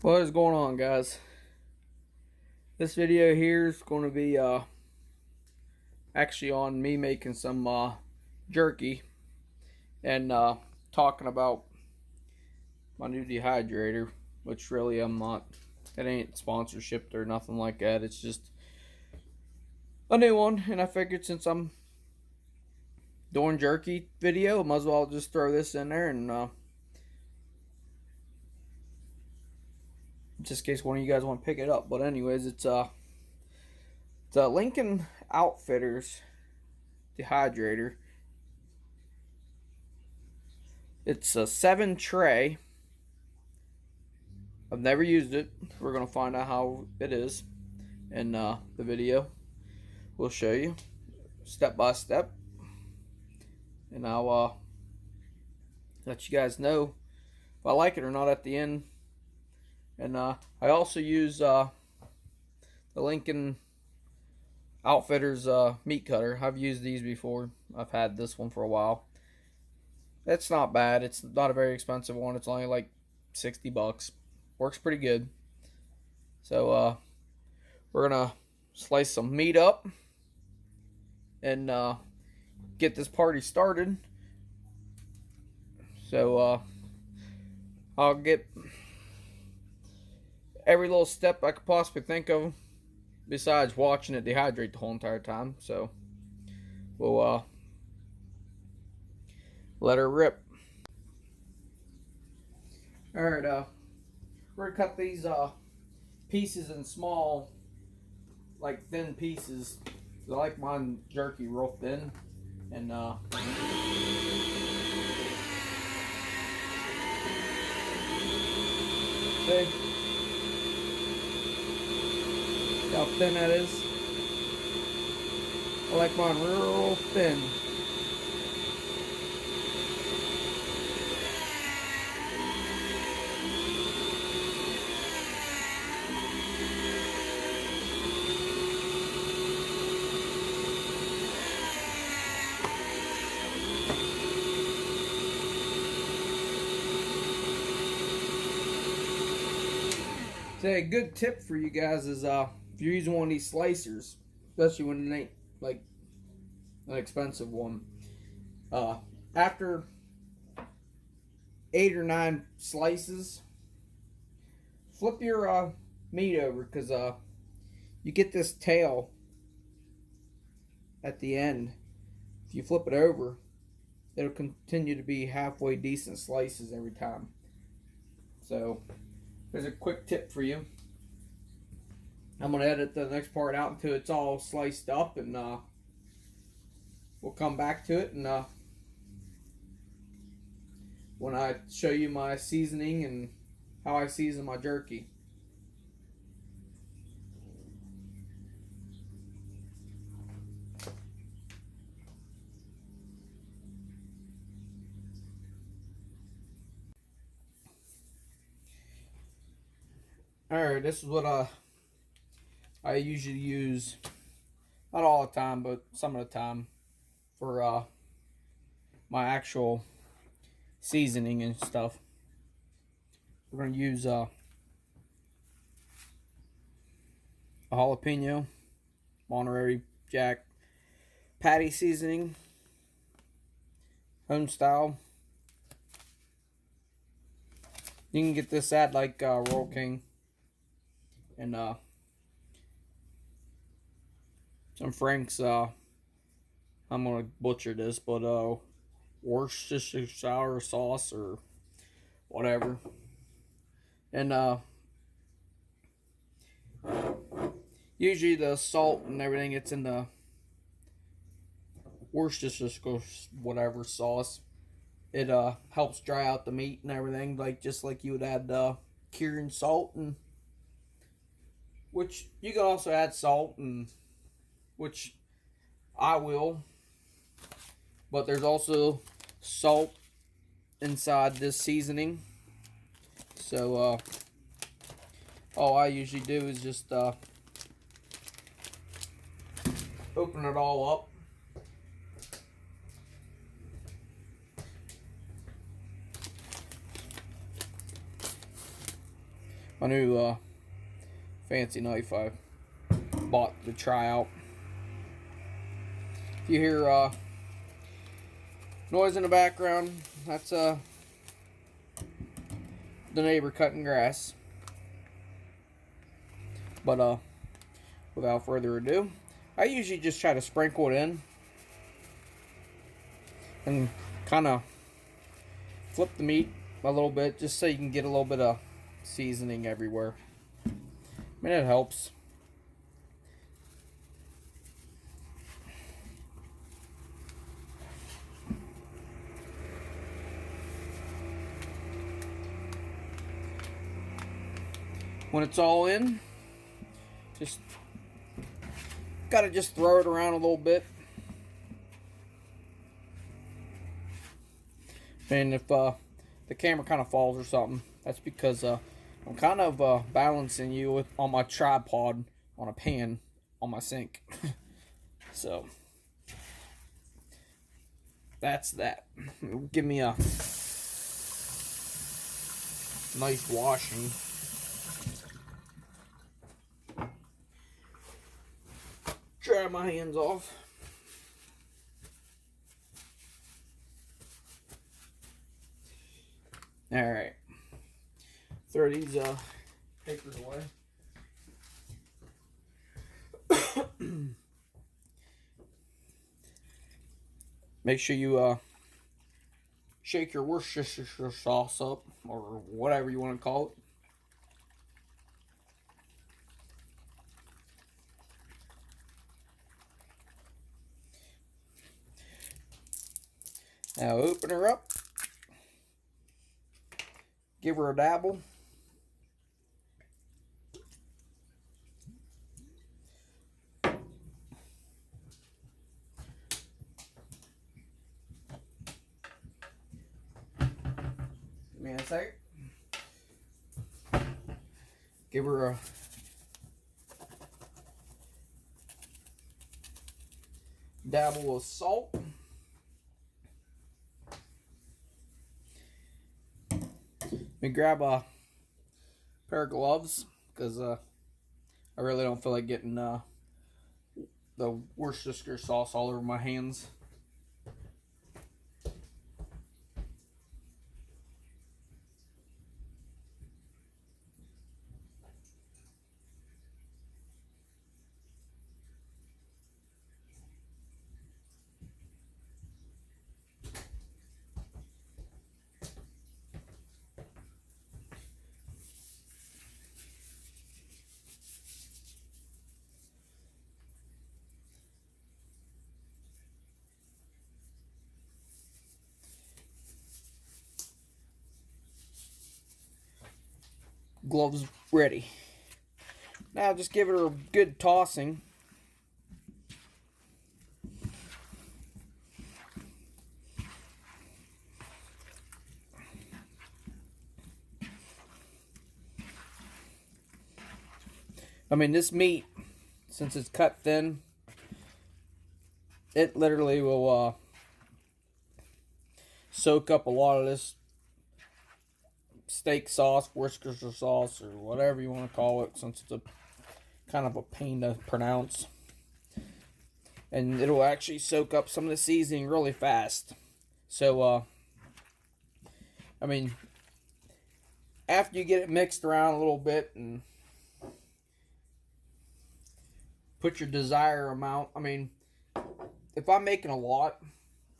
What is going on, guys? This video here is going to be actually on me making some jerky and talking about my new dehydrator, which really I'm not. It ain't sponsorship or nothing like that. It's just a new one, and I figured since I'm doing jerky video, I might as well just throw this in there and just in case one of you guys want to pick it up. But anyways, it's a Lincoln Outfitters dehydrator. It's a 7 tray. I've never used it. We're gonna find out how it is in the video. We'll show you step by step, and I'll let you guys know if I like it or not at the end. And I also use the Lincoln Outfitters meat cutter. I've used these before. I've had this one for a while. It's not bad. It's not a very expensive one. It's only like 60 bucks. Works pretty good. So we're gonna slice some meat up and get this party started. So I'll get every little step I could possibly think of besides watching it dehydrate the whole entire time. So we'll let her rip. Alright, we're gonna cut these pieces in small, like thin pieces. I like mine jerky real thin, and see how thin that is. I like mine real thin. So a good tip for you guys is if you're using one of these slicers, especially when it ain't like an expensive one, after 8 or 9 slices, flip your meat over, because you get this tail at the end. If you flip it over, it'll continue to be halfway decent slices every time. So there's a quick tip for you. I'm going to edit the next part out until it's all sliced up, and we'll come back to it and when I show you my seasoning and how I season my jerky. Alright, this is what I usually use, not all the time, but some of the time, for my actual seasoning and stuff. We're going to use a jalapeno, Monterey Jack patty seasoning, home style. You can get this at like Royal King, and some Frank's, I'm gonna butcher this, but Worcestershire sauce or whatever. And usually the salt and everything, it's in the Worcestershire whatever sauce. It helps dry out the meat and everything, like just like you would add curing salt, and which you can also add salt, and which I will, but there's also salt inside this seasoning. So all I usually do is just open it all up, my new fancy knife I bought to try out. If you hear noise in the background, that's the neighbor cutting grass. But without further ado, I usually just try to sprinkle it in and kind of flip the meat a little bit just so you can get a little bit of seasoning everywhere. I mean, it helps. When it's all in, just gotta just throw it around a little bit. And if the camera kind of falls or something, that's because I'm kind of balancing you on my tripod on a pan on my sink. So that's that. Give me a nice washing. Dry my hands off. Alright. Throw these papers away. Make sure you shake your Worcestershire sauce up, or whatever you want to call it. Now open her up. Give her a dabble. Give me a sec. Give her a dabble of salt. Let me grab a pair of gloves because I really don't feel like getting the Worcestershire sauce all over my hands. Gloves ready. Now just give it a good tossing. I mean, this meat, since it's cut thin, it literally will soak up a lot of this steak sauce, Worcestershire sauce, or whatever you want to call it, since it's a kind of a pain to pronounce. And it'll actually soak up some of the seasoning really fast. So, I mean, after you get it mixed around a little bit and put your desired amount, I mean, if I'm making a lot,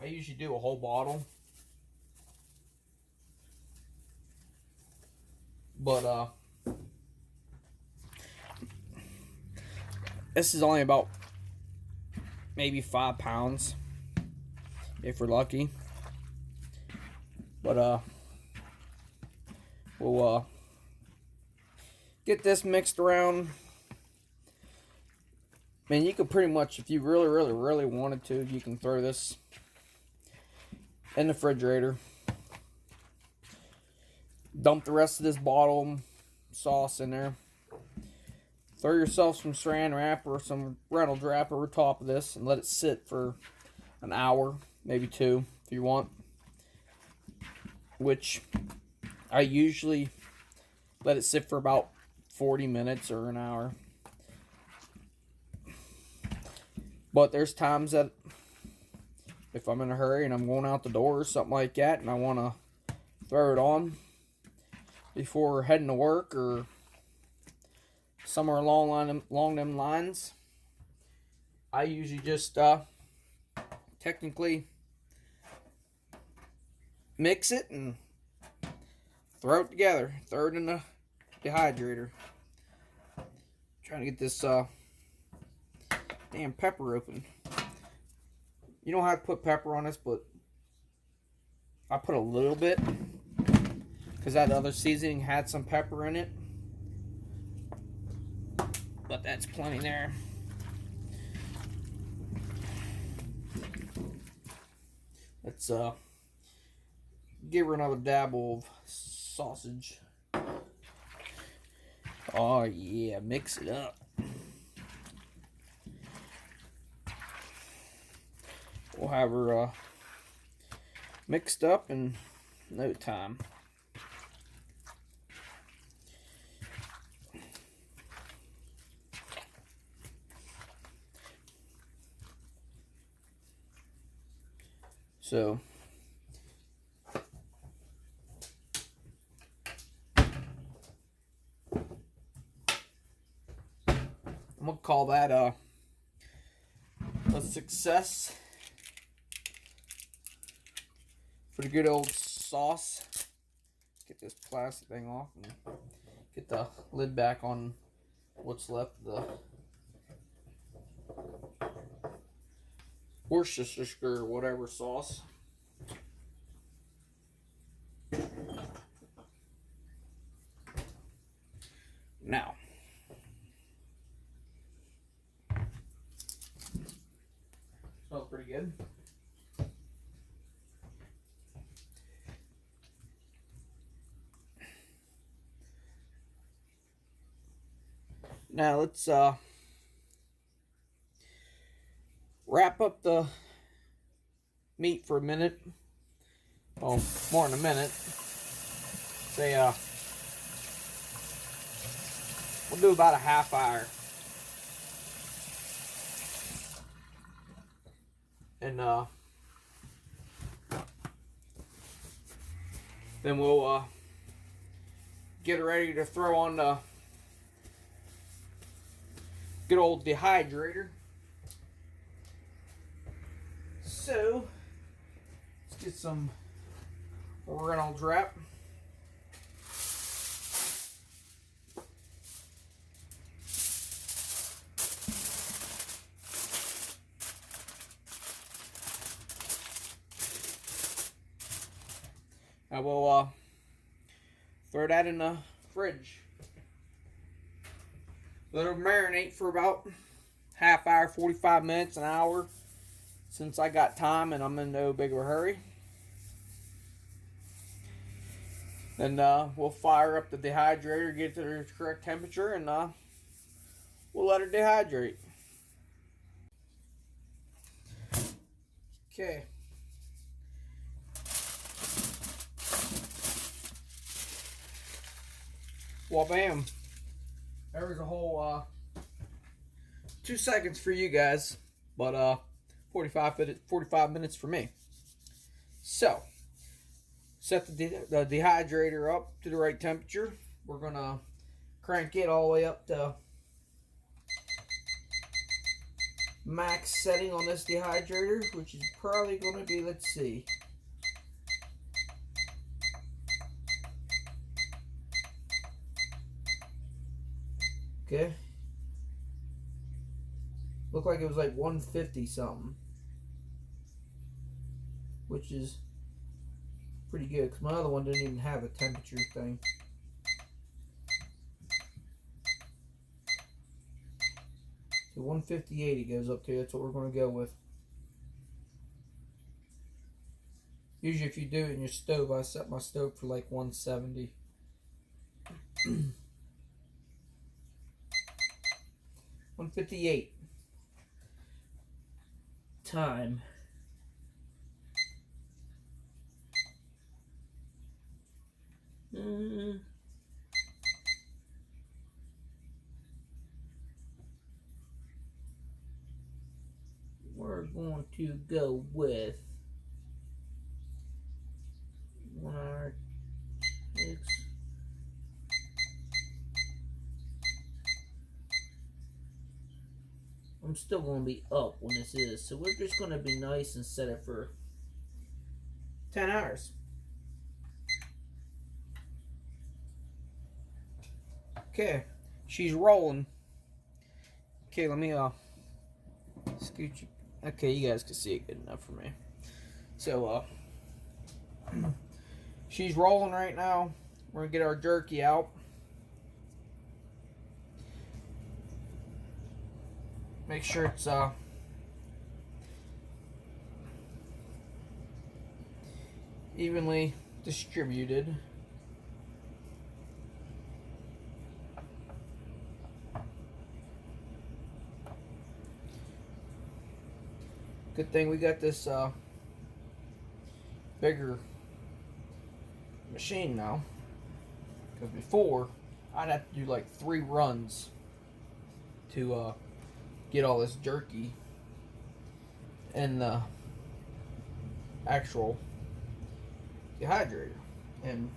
I usually do a whole bottle. But this is only about maybe 5 pounds if we're lucky. But we'll get this mixed around. I mean, you could pretty much, if you really wanted to, you can throw this in the refrigerator. Dump the rest of this bottle sauce in there. Throw yourself some saran wrap or some Reynolds wrap over top of this and let it sit for an hour, maybe 2 if you want. Which I usually let it sit for about 40 minutes or an hour. But there's times that if I'm in a hurry and I'm going out the door or something like that and I want to throw it on before heading to work or somewhere along them lines, I usually just technically mix it and throw it together. Throw it in the dehydrator. Trying to get this damn pepper open. You don't have to put pepper on this, but I put a little bit because that other seasoning had some pepper in it. But that's plenty there. Let's give her another dabble of sausage. Oh yeah, mix it up. We'll have her mixed up in no time. So I'm gonna call that a success for the good old sauce. Get this plastic thing off and get the lid back on what's left of the Worcestershire or whatever sauce. Now, smells pretty good. Now let's wrap up the meat for a minute. Oh, more than a minute. Say we'll do about a half hour. And then we'll get it ready to throw on the good old dehydrator. So let's get some Reynolds wrap. I will throw that in the fridge. Let it marinate for about half hour, 45 minutes, an hour. Since I got time and I'm in no big of a hurry. Then we'll fire up the dehydrator, get it to the correct temperature, and we'll let it dehydrate. Okay. Well, bam. There was a whole 2 seconds for you guys, but 45 minutes for me. So, set the dehydrator up to the right temperature. We're gonna crank it all the way up to max setting on this dehydrator, which is probably gonna be, let's see, okay. Looked like it was like 150 something, which is pretty good because my other one didn't even have a temperature thing. So 158 it goes up to. That's what we're going to go with. Usually if you do it in your stove, I set my stove for like 170. 158. Time. going to go with 1 hour 6. I'm still going to be up when this is, so we're just going to be nice and set it for 10 hours. Okay, she's rolling. Okay, let me scoot you. Okay, you guys can see it good enough for me. So she's rolling right now. We're gonna get our jerky out. Make sure it's evenly distributed. Good thing we got this bigger machine now, because before I'd have to do like 3 runs to get all this jerky in the actual dehydrator, and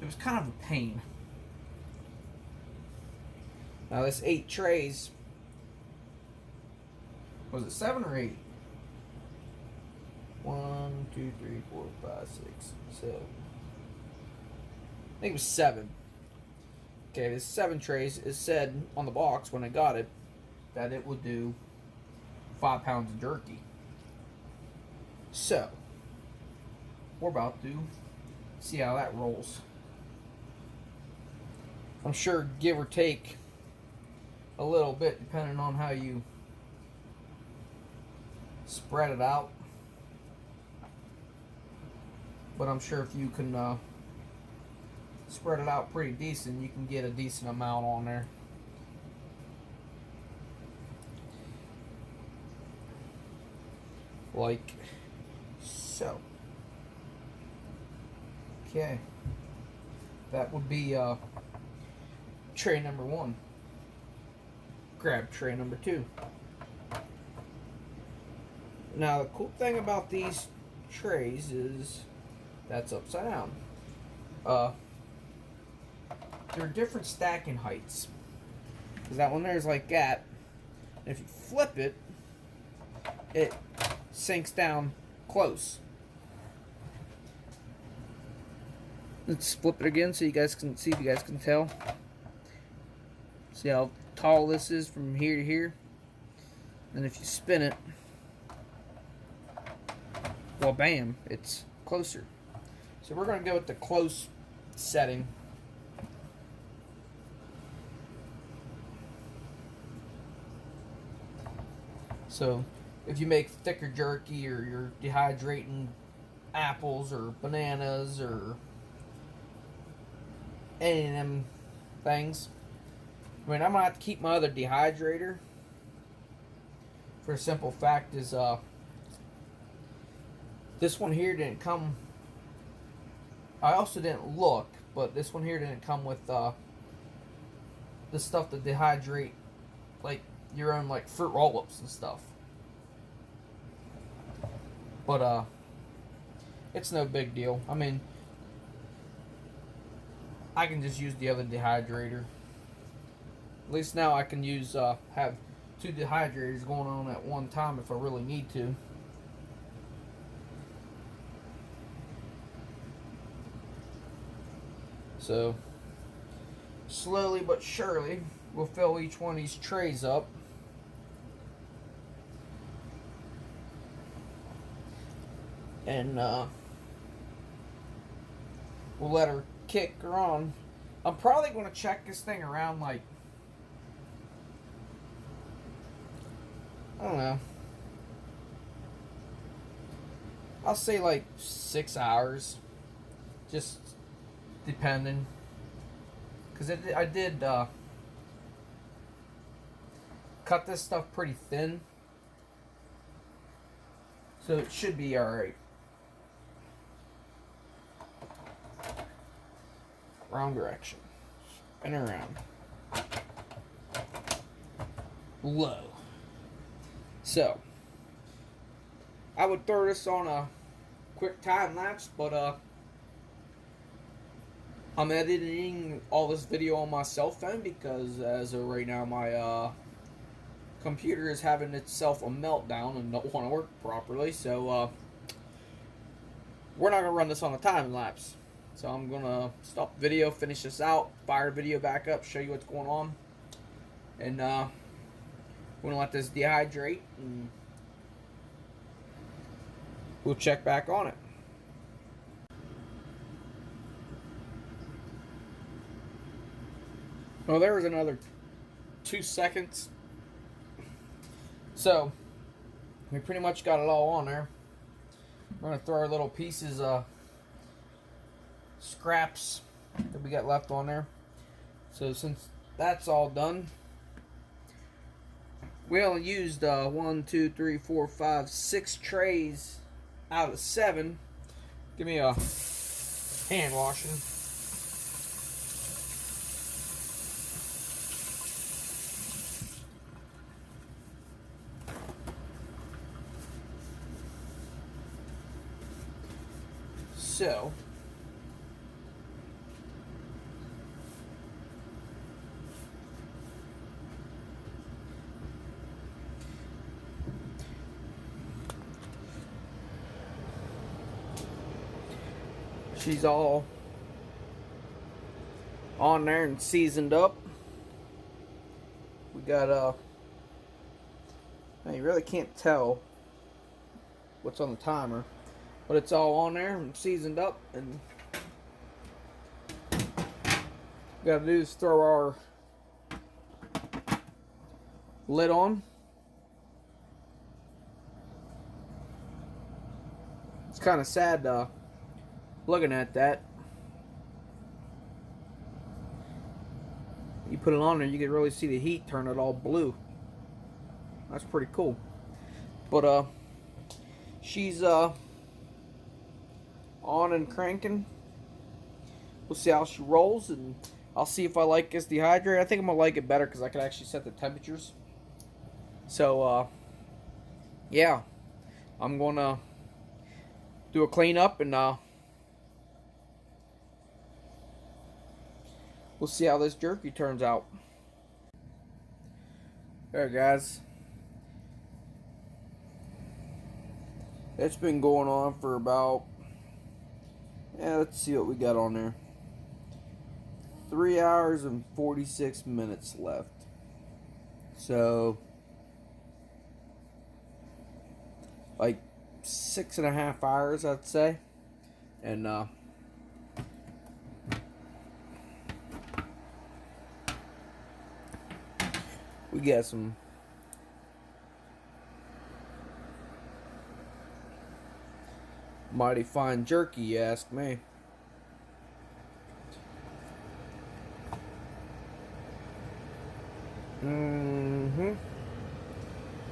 it was kind of a pain. Now this 8 trays, was it 7 or 8? 1, 2, 3, 4, 5, 6, 7. I think it was 7. Okay, this 7 trays. It said on the box when I got it that it would do 5 pounds of jerky. So we're about to see how that rolls. I'm sure give or take a little bit depending on how you spread it out, but I'm sure if you can spread it out pretty decent, you can get a decent amount on there. Like so. Okay, that would be tray number 1. Grab tray number 2. Now the cool thing about these trays is that's upside down. There are different stacking heights. Because that one there is like that. And if you flip it, it sinks down close. Let's flip it again so you guys can see, if you guys can tell. See how tall this is from here to here? And if you spin it, well, bam, it's closer. So we're going to go with the close setting. So if you make thicker jerky, or you're dehydrating apples or bananas or any of them things, I mean, I'm going to have to keep my other dehydrator. For a simple fact is this one here didn't come. I also didn't look, but this one here didn't come with the stuff to dehydrate, like your own like fruit roll-ups and stuff. But it's no big deal. I mean, I can just use the other dehydrator. At least now I can use have 2 dehydrators going on at one time if I really need to. So, slowly but surely, we'll fill each one of these trays up. And we'll let her kick her on. I'm probably going to check this thing around like, I don't know, I'll say like 6 hours. Just depending, because I did cut this stuff pretty thin, so it should be alright. Wrong direction. Spin around. Low. So I would throw this on a quick time lapse, but I'm editing all this video on my cell phone because as of right now my computer is having itself a meltdown and don't want to work properly. So we're not gonna run this on a time lapse. So I'm gonna stop the video, finish this out, fire the video back up, show you what's going on, and we're gonna let this dehydrate, and we'll check back on it. Well, there was another 2 seconds. So we pretty much got it all on there. We're gonna throw our little pieces of scraps that we got left on there. So since that's all done, we only used 1, 2, 3, 4, 5, 6 trays out of 7. Give me a hand washing. So she's all on there and seasoned up. We got now you really can't tell what's on the timer, but it's all on there and seasoned up, and gotta do is throw our lid on. It's kind of sad looking at that. You put it on there, you can really see the heat turn it all blue. That's pretty cool. But she's on and cranking. We'll see how she rolls, and I'll see if I like this dehydrator. I think I'm gonna like it better because I can actually set the temperatures. So yeah, I'm gonna do a cleanup, and we'll see how this jerky turns out. There, guys. It's been going on for about, let's see what we got on there. 3 hours and 46 minutes left. So, like 6.5 hours, I'd say. And we got some mighty fine jerky, you ask me.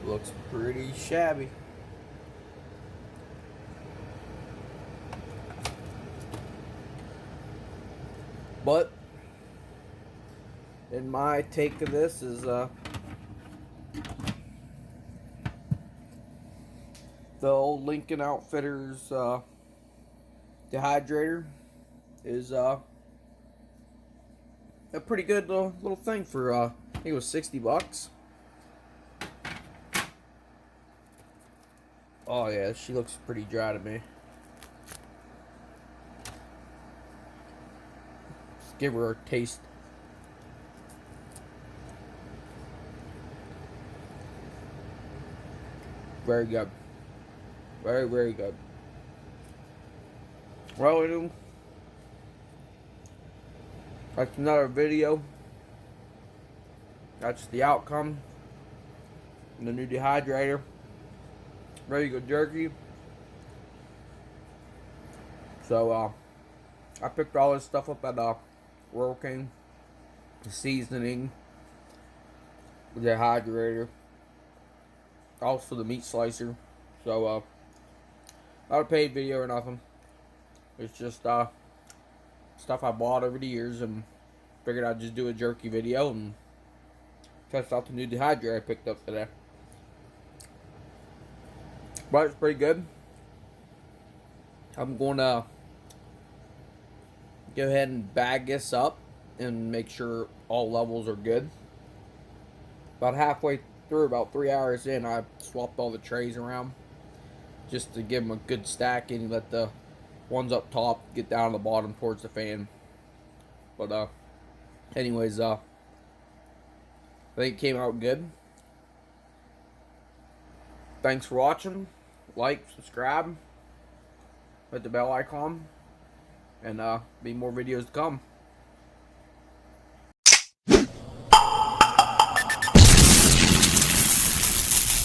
Looks pretty shabby. But in my take of this is the old Lincoln Outfitters dehydrator is a pretty good little thing for I think it was $60. Oh yeah, she looks pretty dry to me. Let's give her a taste. Very good. Very, very good. Well, that's another video. That's the outcome. The new dehydrator. Very good jerky. So, I picked all this stuff up at Rural King. The seasoning. The dehydrator. Also the meat slicer. So, not a paid video or nothing. It's just stuff I bought over the years, and figured I'd just do a jerky video and test out the new dehydrator I picked up today. but it's pretty good. I'm going to go ahead and bag this up and make sure all levels are good. About halfway through, about 3 hours in, I swapped all the trays around just to give them a good stacking and let the ones up top get down to the bottom towards the fan. But anyways, I think it came out good. Thanks for watching. Like, subscribe, hit the bell icon, and be more videos to come.